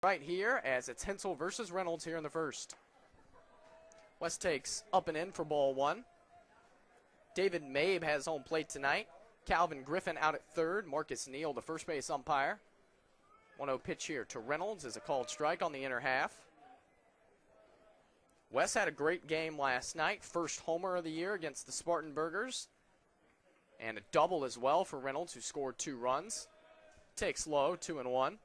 right here as it's Hensel versus Reynolds here in the first. West takes up and in for ball one. David Mabe has home plate tonight. Calvin Griffin out at third. Marcus Neal, the first base umpire. 1-0 pitch here to Reynolds is a called strike on the inner half. West had a great game last night. First homer of the year against the Spartanburgers. And a double as well for Reynolds, who scored 2 runs. Takes low, 2-1.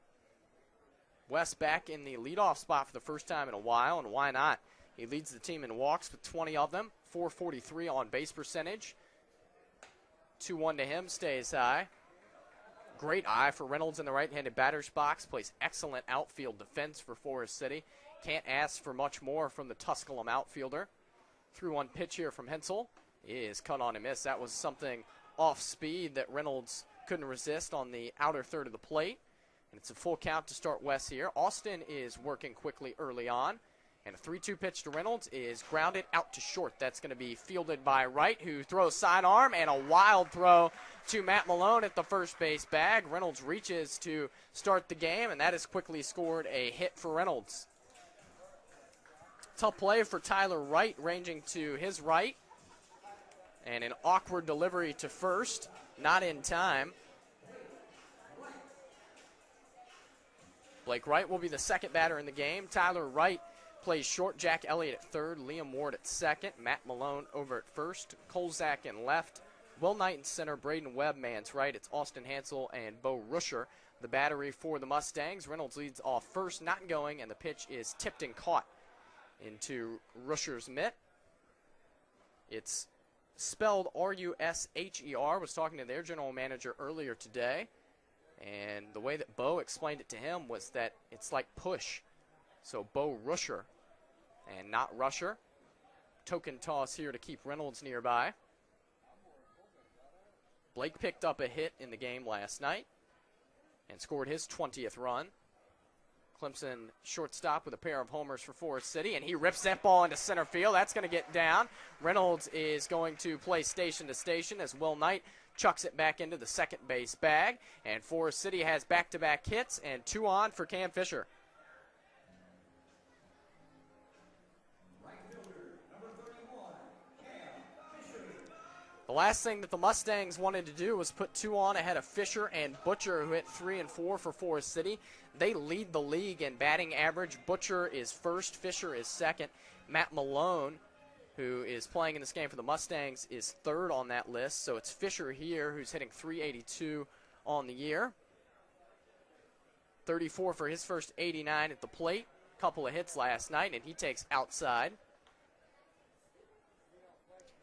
West back in the leadoff spot for the first time in a while, and why not? He leads the team in walks with 20 of them, 443 on base percentage. 2-1 to him, stays high. Great eye for Reynolds in the right-handed batter's box. Plays excellent outfield defense for Forest City. Can't ask for much more from the Tusculum outfielder. 3-1 pitch here from Hensel is cut on and miss. That was something off speed that Reynolds couldn't resist on the outer third of the plate. And it's a full count to start West here. Austin is working quickly early on. And a 3-2 pitch to Reynolds is grounded out to short. That's going to be fielded by Wright, who throws sidearm, and a wild throw to Matt Malone at the first base bag. Reynolds reaches to start the game, and that has quickly scored a hit for Reynolds. Tough play for Tyler Wright, ranging to his right. And an awkward delivery to first, not in time. Blake Wright will be the second batter in the game. Tyler Wright plays short, Jack Elliott at third, Liam Ward at second, Matt Malone over at first, Kolzak in left, Will Knight in center, Braden Webb man's right. It's Austin Hansel and Bo Rusher, the battery for the Mustangs. Reynolds leads off first, not going, and the pitch is tipped and caught into Rusher's mitt. It's spelled R-U-S-H-E-R. Was talking to their general manager earlier today, and the way that Bo explained it to him was that it's like push. So Bo Rusher and not Rusher. Token toss here to keep Reynolds nearby. Blake picked up a hit in the game last night and scored his 20th run. Clemson shortstop with a pair of homers for Forest City, and he rips that ball into center field. That's going to get down. Reynolds is going to play station to station as Will Knight chucks it back into the second base bag. And Forest City has back-to-back hits and 2 on for Cam Fisher. The last thing that the Mustangs wanted to do was put 2 on ahead of Fisher and Butcher, who hit 3 and 4 for Forest City. They lead the league in batting average. Butcher is first, Fisher is second. Matt Malone, who is playing in this game for the Mustangs, is third on that list. So it's Fisher here, who's hitting .382 on the year. 34 for his first 89 at the plate. Couple of hits last night, and he takes outside.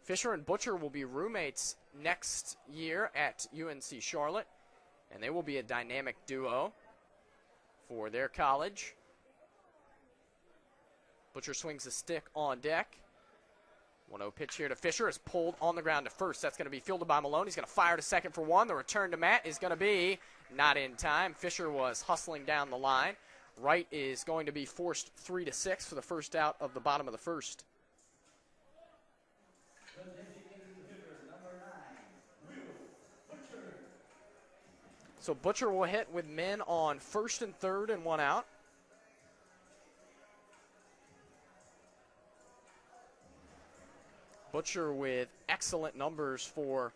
Fisher and Butcher will be roommates next year at UNC Charlotte, and they will be a dynamic duo for their college. Butcher swings the stick on deck. 1-0 pitch here to Fisher is pulled on the ground to first. That's going to be fielded by Malone. He's going to fire to second for 1. The return to Matt is going to be not in time. Fisher was hustling down the line. Wright is going to be forced 3-6 for the first out of the bottom of the first. So Butcher will hit with men on first and third and 1 out. Butcher with excellent numbers for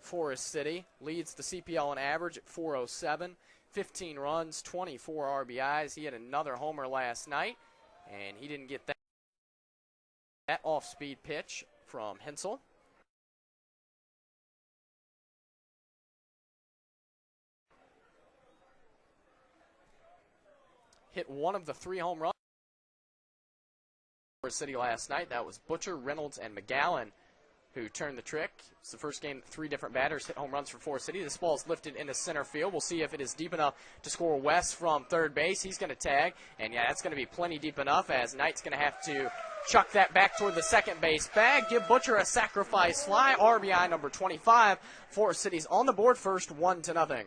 Forest City. Leads the CPL on average at .407. 15 runs, 24 RBIs. He had another homer last night, and he didn't get that off-speed pitch from Hensel. Hit 1 of the 3 home runs for City last night. That was Butcher, Reynolds, and McGowan who turned the trick. It's the first game that 3 different batters hit home runs for Forest City. This ball is lifted into center field. We'll see if it is deep enough to score West from third base. He's going to tag, and yeah, that's going to be plenty deep enough as Knight's going to have to chuck that back toward the second base bag. Give Butcher a sacrifice fly. RBI number 25. Forest City's on the board first, 1-0.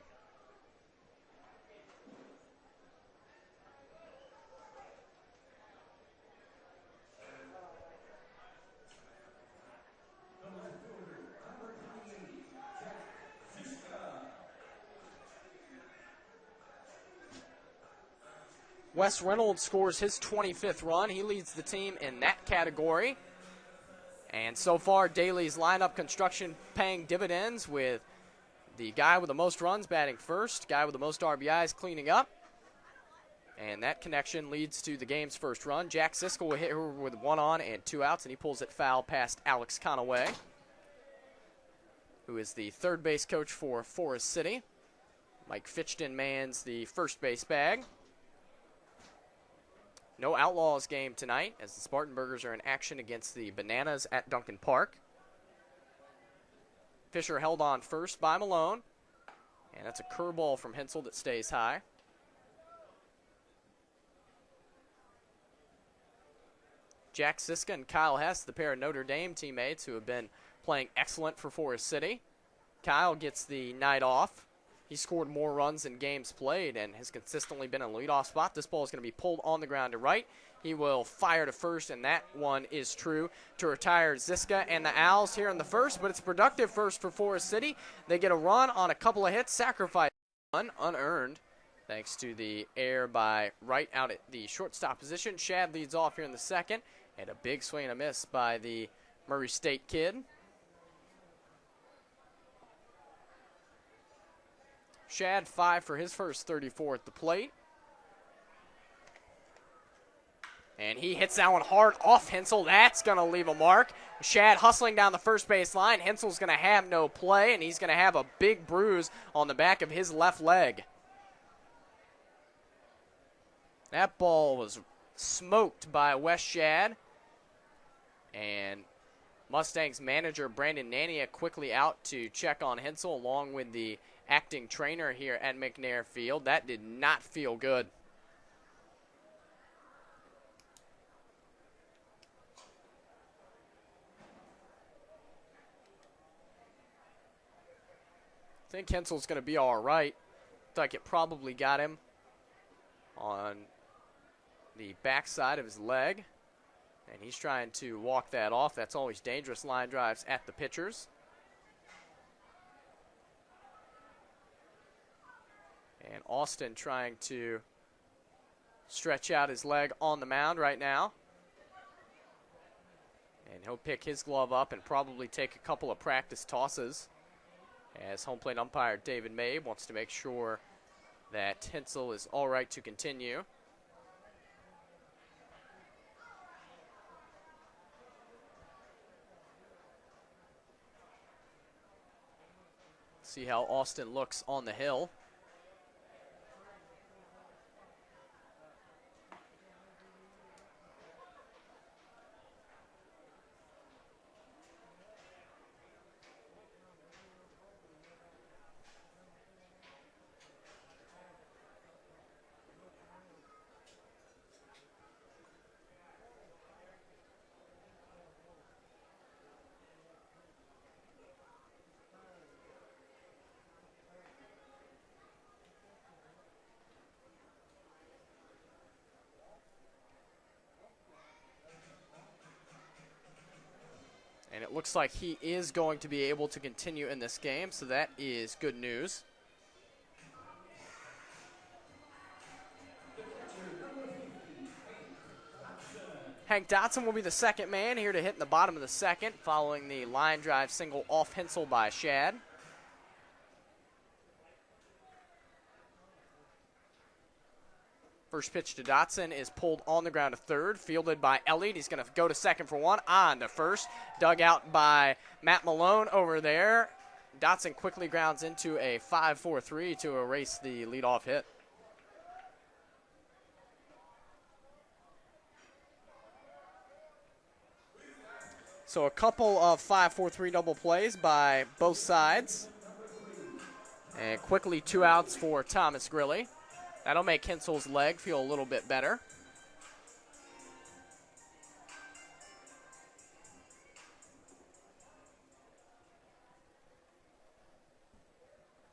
Wes Reynolds scores his 25th run. He leads the team in that category. And so far, Daly's lineup construction paying dividends with the guy with the most runs batting first, guy with the most RBIs cleaning up. And that connection leads to the game's first run. Jack Siskel will hit her with 1 on and 2 outs, and he pulls it foul past Alex Conaway, who is the third base coach for Forest City. Mike Fitchton mans the first base bag. No Outlaws game tonight as the Spartanburgers are in action against the Bananas at Duncan Park. Fisher held on first by Malone, and that's a curveball from Hensel that stays high. Jack Siska and Kyle Hess, the pair of Notre Dame teammates who have been playing excellent for Forest City. Kyle gets the night off. He scored more runs in games played and has consistently been in the leadoff spot. This ball is going to be pulled on the ground to right. He will fire to first, and that one is true to retire Ziska and the Owls here in the first, but it's a productive first for Forest City. They get a run on a couple of hits, sacrifice one, unearned, thanks to the error by Wright out at the shortstop position. Shad leads off here in the second, and a big swing and a miss by the Murray State kid. Shad 5 for his first 34 at the plate. And he hits that one hard off Hensel. That's going to leave a mark. Shad hustling down the first base line. Hensel's going to have no play, and he's going to have a big bruise on the back of his left leg. That ball was smoked by Wes Shad. And Mustangs manager Brandon Nania quickly out to check on Hensel along with the acting trainer here at McNair Field. That did not feel good. I think Hensel's going to be all right. Looked like it probably got him on the backside of his leg. And he's trying to walk that off. That's always dangerous, line drives at the pitchers. And Austin trying to stretch out his leg on the mound right now. And he'll pick his glove up and probably take a couple of practice tosses, as home plate umpire David Mabe wants to make sure that Hensel is all right to continue. See how Austin looks on the hill. And it looks like he is going to be able to continue in this game, so that is good news. Hank Dotson will be the second man here to hit in the bottom of the second, following the line drive single off Hensel by Shad. First pitch to Dotson is pulled on the ground to third, fielded by Elliott. He's going to go to second for one, on to first. Dug out by Matt Malone over there. Dotson quickly grounds into a 5-4-3 to erase the leadoff hit. So a couple of 5-4-3 double plays by both sides. And quickly 2 outs for Thomas Grilly. That'll make Hensel's leg feel a little bit better.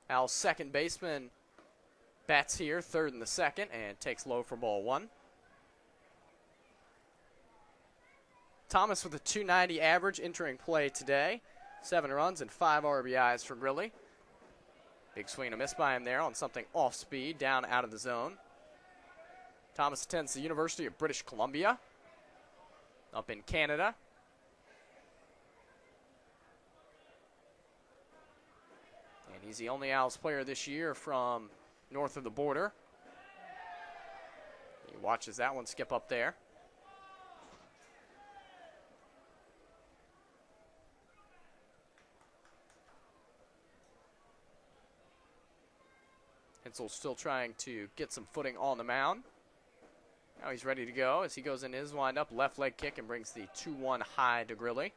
Al's second baseman bats here, third in the second, and takes low for ball 1. Thomas with a .290 average entering play today. 7 runs and 5 RBIs for Grilly. Big swing and a miss by him there on something off speed, down out of the zone. Thomas attends the University of British Columbia up in Canada. And he's the only Owls player this year from north of the border. He watches that one skip up there. Hensel's still trying to get some footing on the mound. Now he's ready to go as he goes in his windup. Left leg kick and brings the 2-1 high to Grilly.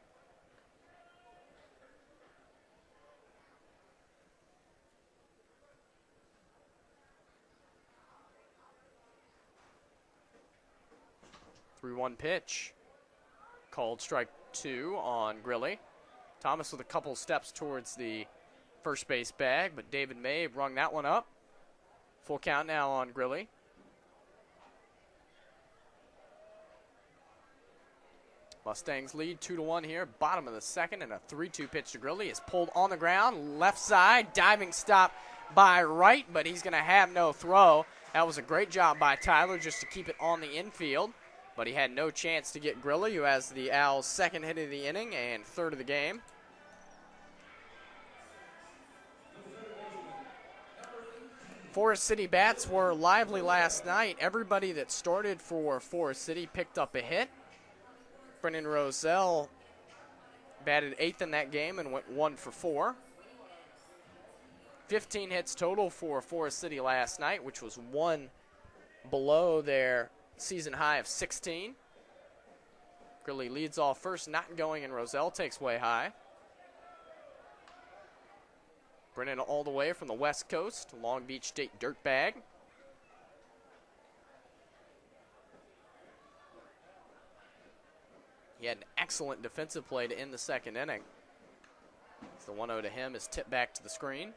Three-one pitch. Called strike 2 on Grilly. Thomas with a couple steps towards the first base bag, but David May rung that one up. Full count now on Grilly. Mustangs lead 2-1 here. Bottom of the second, and a 3-2 pitch to Grilly is pulled on the ground. Left side, diving stop by Wright, but he's going to have no throw. That was a great job by Tyler just to keep it on the infield, but he had no chance to get Grilly, who has the Owls' second hit of the inning and third of the game. Forest City bats were lively last night. Everybody that started for Forest City picked up a hit. Brennan Roselle batted 8th in that game and went 1 for 4. 15 hits total for Forest City last night, which was 1 below their season high of 16. Grilly leads off first, not going, and Roselle takes way high. Brennan all the way from the West Coast, Long Beach State dirtbag. He had an excellent defensive play to end the second inning. So the 1-0 to him is tipped back to the screen.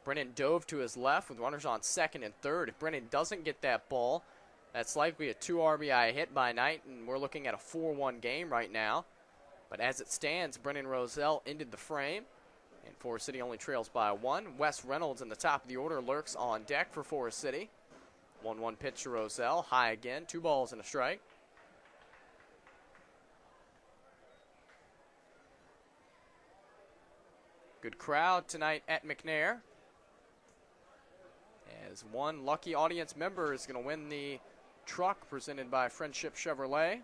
Brennan dove to his left with runners on second and third. If Brennan doesn't get that ball, that's likely a 2 RBI hit by night, and we're looking at a 4-1 game right now. But as it stands, Brennan Roselle ended the frame, and Forest City only trails by 1. Wes Reynolds in the top of the order lurks on deck for Forest City. 1-1 pitch to Roselle, high again, 2 balls and a strike. Good crowd tonight at McNair, as one lucky audience member is going to win the truck presented by Friendship Chevrolet.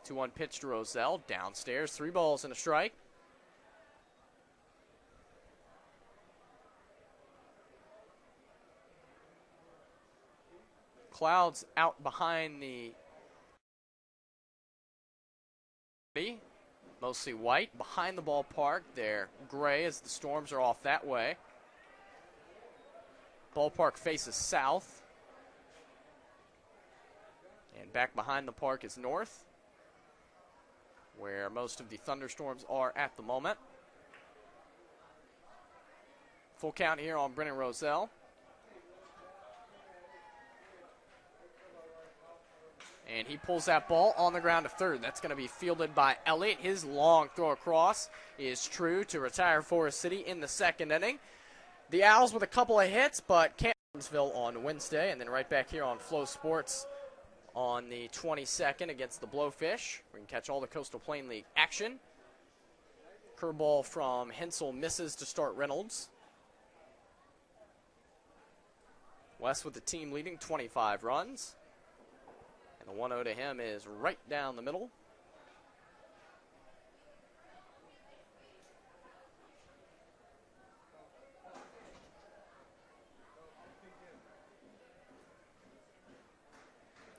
2-1 pitch to Roselle, downstairs, 3 balls and a strike. Clouds out behind the mostly white. Behind the ballpark, they're gray as the storms are off that way. Ballpark faces south. And back behind the park is north, where most of the thunderstorms are at the moment. Full count here on Brennan Roselle. And he pulls that ball on the ground to third. That's going to be fielded by Elliott. His long throw across is true to retire Forest City in the second inning. The Owls with a couple of hits, but Campionsville on Wednesday, and then right back here on Flow Sports on the 22nd against the Blowfish. We can catch all the Coastal Plain League action. Curveball from Hensel misses to start Reynolds. West with the team leading 25 runs. And the 1-0 to him is right down the middle.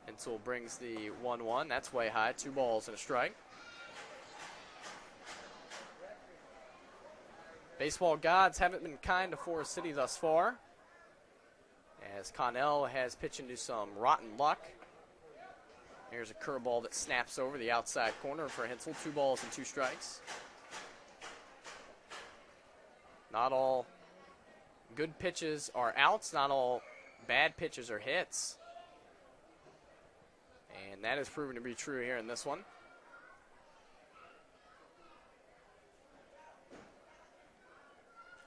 Hensel brings the 1-1. That's way high. 2 balls and a strike. Baseball gods haven't been kind to Forest City thus far, as Connell has pitched into some rotten luck. Here's a curveball that snaps over the outside corner for Hensel. 2 balls and 2 strikes. Not all good pitches are outs. Not all bad pitches are hits. And that has proven to be true here in this one.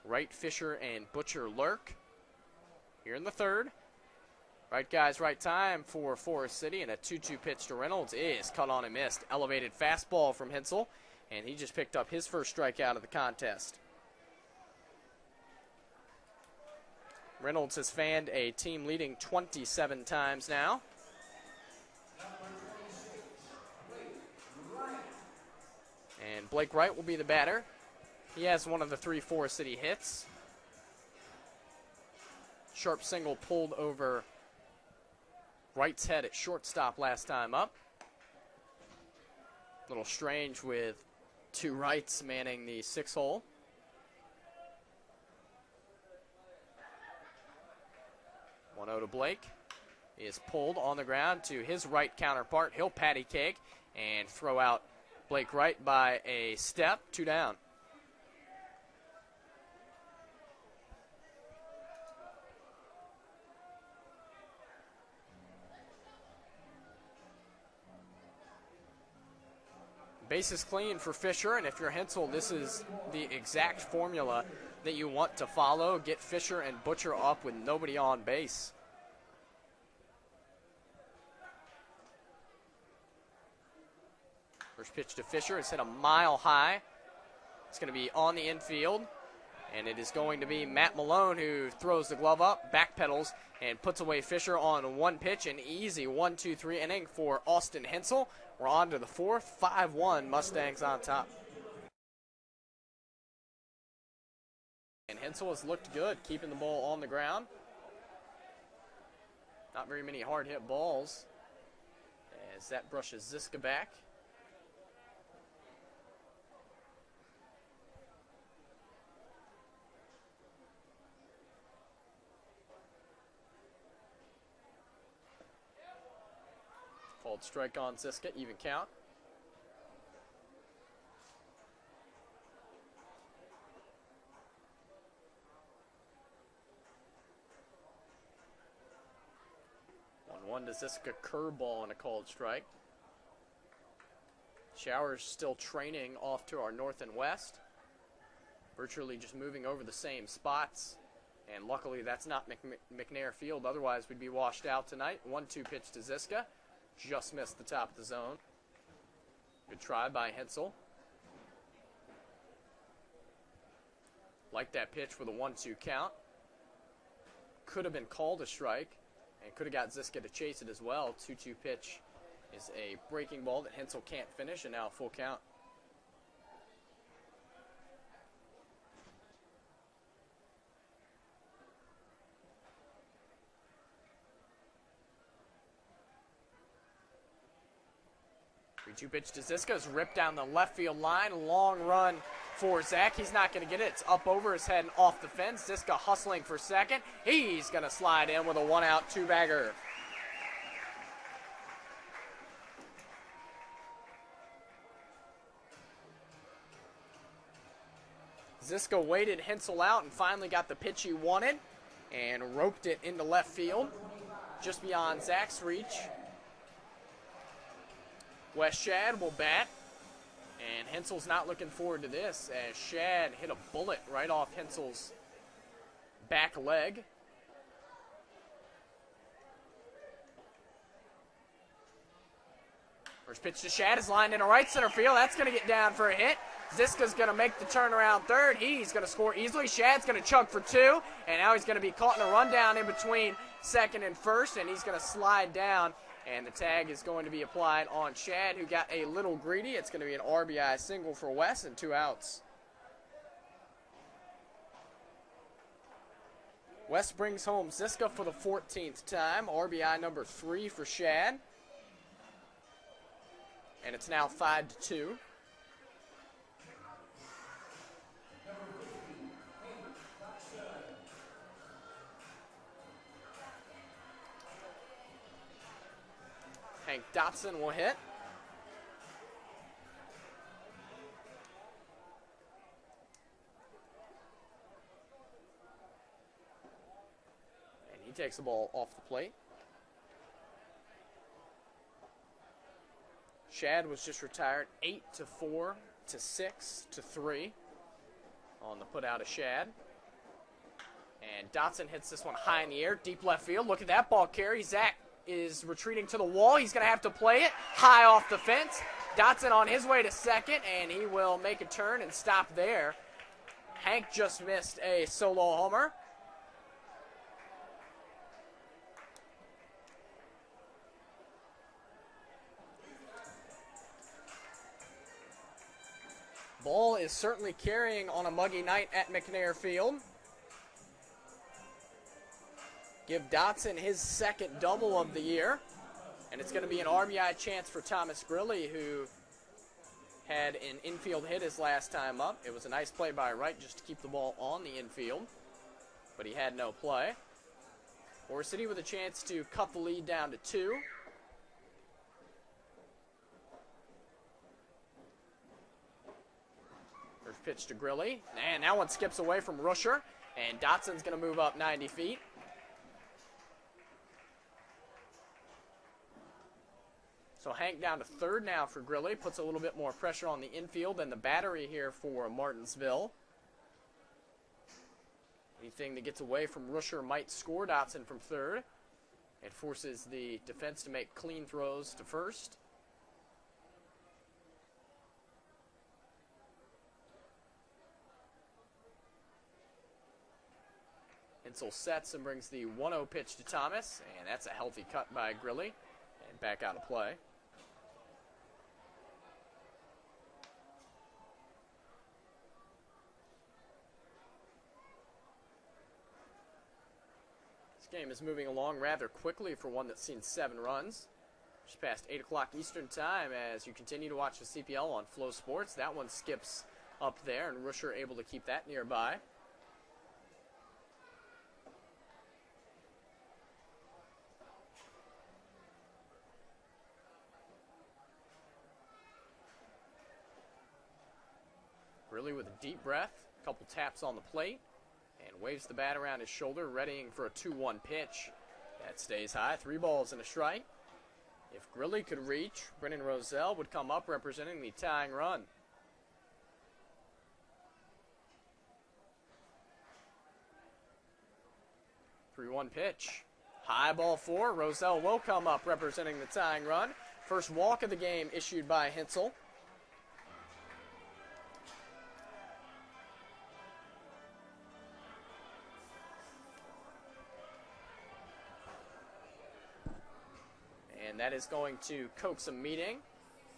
Wright, Fisher, and Butcher lurk. here in the third. Right guys, right time for Forest City, and a 2-2 pitch to Reynolds is cut on and missed. Elevated fastball from Hensel, and he just picked up his first strikeout of the contest. Reynolds has fanned a team-leading 27 times now. And Blake Wright will be the batter. He has one of the 3 Forest City hits. Sharp single pulled over Wright's head at shortstop last time up. A little strange with 2 Wrights manning the 6-hole. One 0 to Blake. He is pulled on the ground to his right counterpart. He'll patty cake and throw out Blake Wright by a step. 2 down. Bases clean for Fisher, and if you're Hensel, this is the exact formula that you want to follow. Get Fisher and Butcher up with nobody on base. First pitch to Fisher is hit a mile high. It's going to be on the infield, and it is going to be Matt Malone who throws the glove up, backpedals, and puts away Fisher on 1 pitch. An easy 1-2-3 inning for Austin Hensel. We're on to the 4th, 5-1, Mustangs on top. And Hensel has looked good, keeping the ball on the ground. Not very many hard hit balls as that brushes Ziska back. Called strike on Ziska, even count. One to Ziska, curveball and a called strike. Showers still training off to our north and west. Virtually just moving over the same spots. And luckily that's not McNair Field, otherwise we'd be washed out tonight. 1-2 pitch to Ziska. Just missed the top of the zone. Good try by Hensel. Like that pitch for the 1-2 count. Could have been called a strike, and could have got Ziska to chase it as well. 2-2 pitch is a breaking ball that Hensel can't finish, and now full count. Two pitch to Ziska is ripped down the left field line. Long run for Zach. He's not going to get it. It's up over his head and off the fence. Ziska hustling for second. He's going to slide in with a 1-out, 2-bagger. Ziska waited Hensel out and finally got the pitch he wanted and roped it into left field just beyond Zach's reach. Wes Shad will bat, and Hensel's not looking forward to this as Shad hit a bullet right off Hensel's back leg. First pitch to Shad is lined into right center field. That's going to get down for a hit. Ziska's going to make the turnaround third. He's going to score easily. Shad's going to chug for 2, and now he's going to be caught in a rundown in between second and first, and he's going to slide down. And the tag is going to be applied on Shad, who got a little greedy. It's going to be an RBI single for Wes and 2 outs. Wes brings home Ziska for the 14th time. RBI number 3 for Shad. And it's now 5-2. Hank Dotson will hit. And he takes the ball off the plate. Shad was just retired 8-4 to 6-3 on the put out of Shad. And Dotson hits this one high in the air, deep left field. Look at that ball carry. Zach is retreating to the wall. He's going to have to play it high off the fence. Dotson on his way to second, and he will make a turn and stop there. Hank just missed a solo homer. Ball is certainly carrying on a muggy night at McNair Field. Give Dotson his second double of the year. And it's going to be an RBI chance for Thomas Grilly, who had an infield hit his last time up. It was a nice play by Wright just to keep the ball on the infield, but he had no play. Forest City with a chance to cut the lead down to 2. First pitch to Grilly, and that one skips away from Rusher, and Dotson's going to move up 90 feet. So Hank down to third now for Grilly. Puts a little bit more pressure on the infield and the battery here for Martinsville. Anything that gets away from Rusher might score Dotson from third. It forces the defense to make clean throws to first. Hensel sets and brings the 1-0 pitch to Thomas, and that's a healthy cut by Grilly, and back out of play. This game is moving along rather quickly for one that's seen 7 runs. Just past 8 o'clock Eastern time as you continue to watch the CPL on Flow Sports. That one skips up there, and Rusher able to keep that nearby. Grilly with a deep breath, a couple taps on the plate, and waves the bat around his shoulder, readying for a 2-1 pitch. That stays high, 3 balls and a strike. If Grilly could reach, Brennan Roselle would come up representing the tying run. Three-one pitch. High ball 4. Roselle will come up representing the tying run. First walk of the game issued by Hensel. And that is going to coax a meeting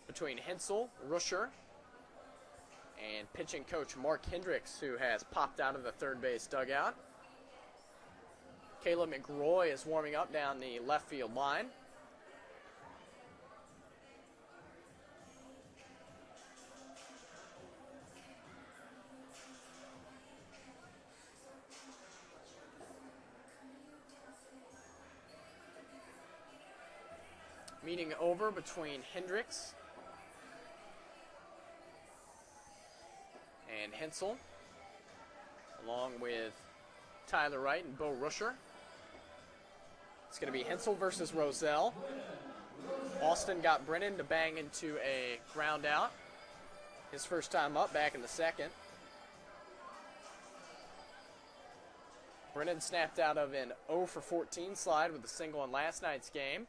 between Hensel, Rusher, and pitching coach Mark Hendricks, who has popped out of the third base dugout. Caleb McRoy is warming up down the left field line. Meeting over between Hendricks and Hensel, along with Tyler Wright and Bo Rusher. It's going to be Hensel versus Roselle. Austin got Brennan to bang into a ground out. His first time up back in the second. Brennan snapped out of an 0 for 14 slide with a single in last night's game.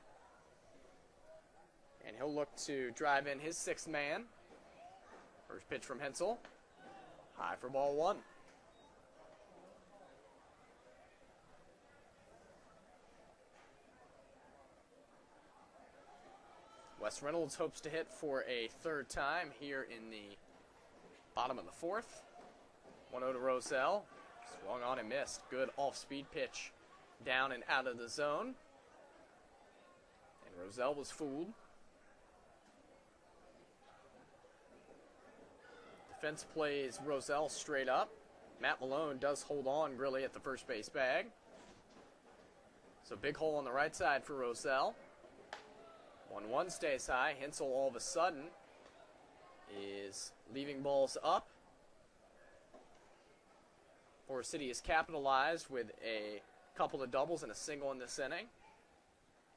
And he'll look to drive in his 6th man. First pitch from Hensel. High for ball 1. Wes Reynolds hopes to hit for a 3rd time here in the bottom of the 4th. 1-0 to Roselle. Swung on and missed. Good off-speed pitch down and out of the zone. And Roselle was fooled. Defense plays Roselle straight up. Matt Malone does hold on Grilly at the first base bag. So big hole on the right side for Roselle. 1-1 stays high. Hensel all of a sudden is leaving balls up. Forest City is capitalized with a couple of doubles and a single in this inning.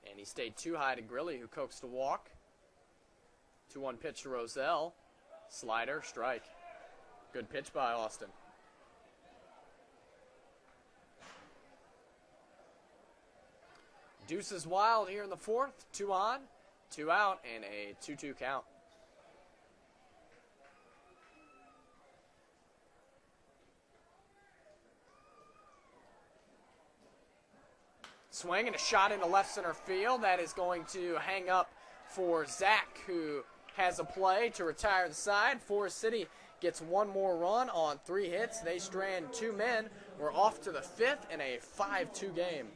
And he stayed too high to Grilly, who coaxed a walk. 2-1 pitch to Roselle. Slider, strike. Good pitch by Austin. Deuces wild here in the fourth. 2 on, 2 out, and a 2-2 count. Swing and a shot into left center field. That is going to hang up for Zach, who has a play to retire the side. Forest City gets one more run on 3 hits. They strand 2 men. We're off to the 5th in a 5-2 game.